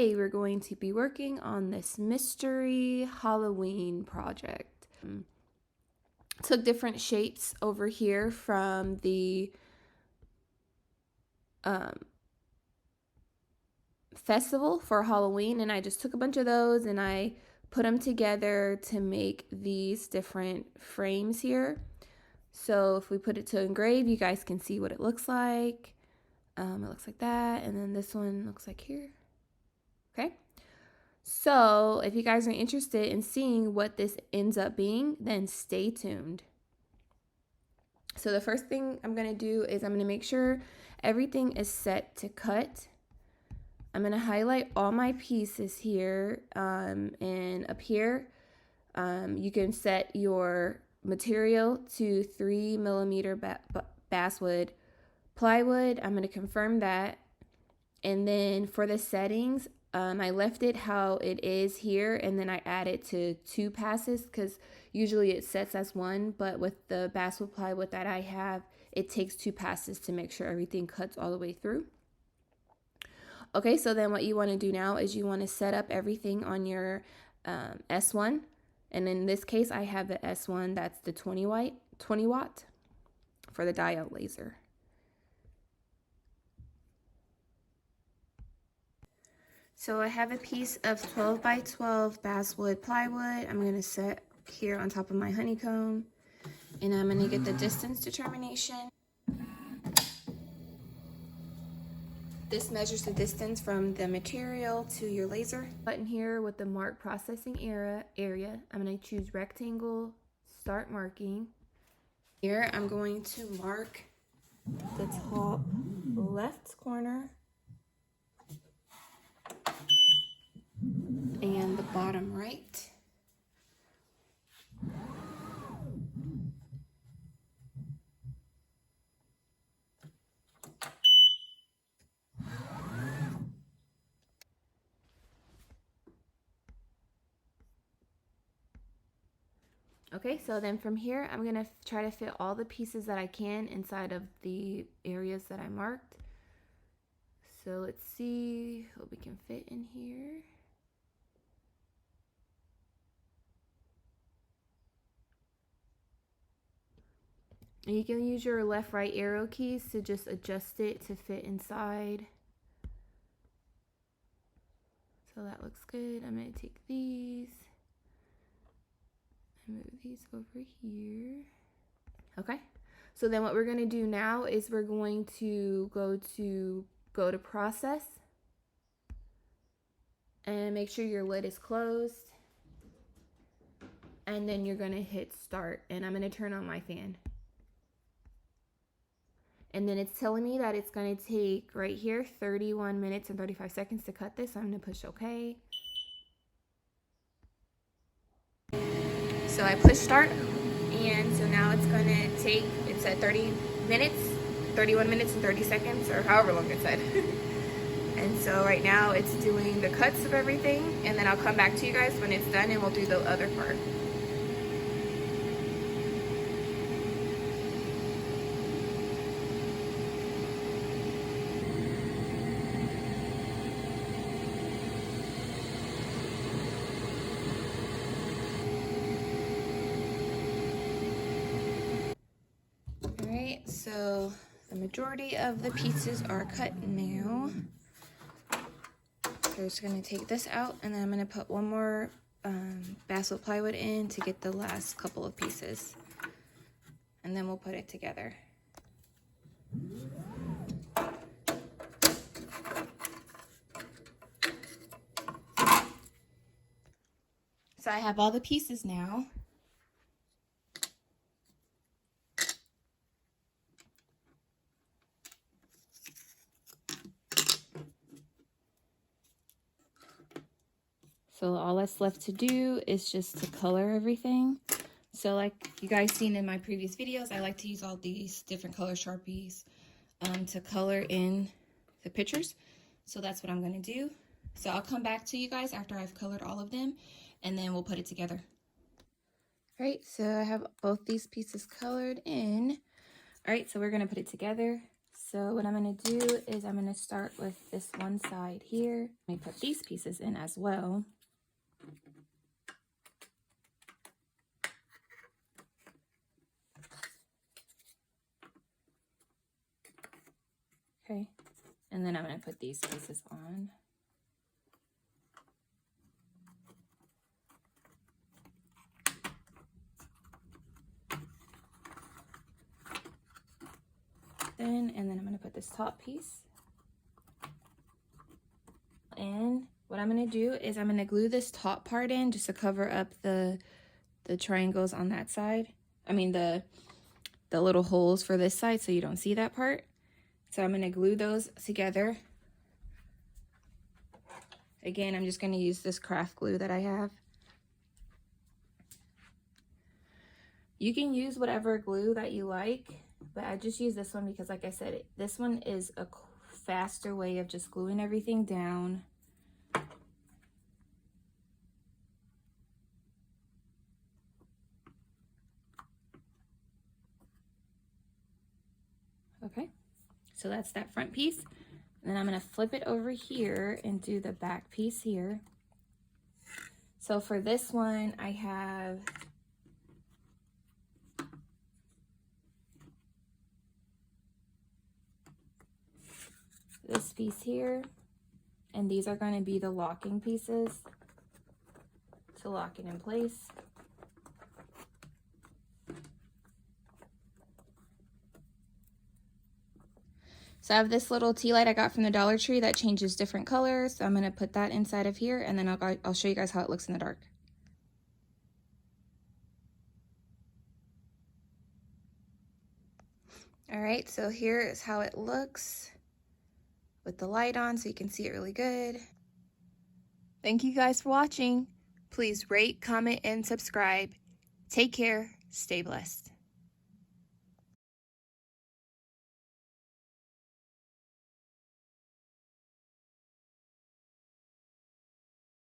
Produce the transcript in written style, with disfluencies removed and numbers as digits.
Today we're going to be working on this mystery Halloween project. Took different shapes over here from the festival for Halloween, and I just took a bunch of those and I put them together to make these different frames here. So if we put it to engrave, you guys can see what it looks like. It looks like that, and then this one looks like here. Okay. So if you guys are interested in seeing what this ends up being, then stay tuned. So the first thing I'm going to do is I'm going to make sure everything is set to cut. I'm going to highlight all my pieces here, and up here you can set your material to 3mm basswood plywood. I'm going to confirm that. And then for the settings, I left it how it is here, and then I added to 2 passes because usually it sets as 1, but with the basswood plywood that I have, it takes 2 passes to make sure everything cuts all the way through. Okay, so then what you want to do now is you want to set up everything on your S1, and in this case I have the S1, that's the 20 watt for the diode laser. So I have a piece of 12 by 12 basswood plywood. I'm going to set here on top of my honeycomb, and I'm going to get the distance determination. This measures the distance from the material to your laser. Button here with the mark processing area. I'm going to choose rectangle, start marking. Here I'm going to mark the top left corner and the bottom right. Okay, so then from here, I'm gonna try to fit all the pieces that I can inside of the areas that I marked. So let's see what we can fit in here. And you can use your left, right arrow keys to just adjust it to fit inside. So that looks good. I'm gonna take these and move these over here. Okay, so then what we're gonna do now is we're going to go to process and make sure your lid is closed, and then you're gonna hit start, and I'm gonna turn on my fan. And then it's telling me that it's gonna take right here 31 minutes and 35 seconds to cut this. So I'm gonna push OK. So I push start, and so now it's gonna take, it's at 30 minutes, 31 minutes and 30 seconds, or however long it said. And so right now it's doing the cuts of everything, and then I'll come back to you guys when it's done and we'll do the other part. Alright, so the majority of the pieces are cut now. So I'm just going to take this out, and then I'm going to put one more basswood plywood in to get the last couple of pieces. And then we'll put it together. So I have all the pieces now. So all that's left to do is just to color everything. So like you guys seen in my previous videos, I like to use all these different color Sharpies to color in the pictures. So that's what I'm going to do. So I'll come back to you guys after I've colored all of them, and then we'll put it together. All right, so I have both these pieces colored in. All right, so we're going to put it together. So what I'm going to do is I'm going to start with this one side here. Let me put these pieces in as well. Okay, and then I'm going to put these pieces on. And then I'm going to put this top piece. And what I'm going to do is I'm going to glue this top part in just to cover up the triangles on that side. I mean the little holes for this side so you don't see that part. So I'm going to glue those together. Again, I'm just going to use this craft glue that I have. You can use whatever glue that you like, but I just use this one because, like I said, this one is a faster way of just gluing everything down. Okay, so that's that front piece. And then I'm going to flip it over here and do the back piece here. So for this one, I have this piece here, and these are going to be the locking pieces to lock it in place. So I have this little tea light I got from the Dollar Tree that changes different colors. So I'm going to put that inside of here, and then I'll show you guys how it looks in the dark. All right, so here is how it looks with the light on so you can see it really good. Thank you guys for watching. Please rate, comment, and subscribe. Take care. Stay blessed.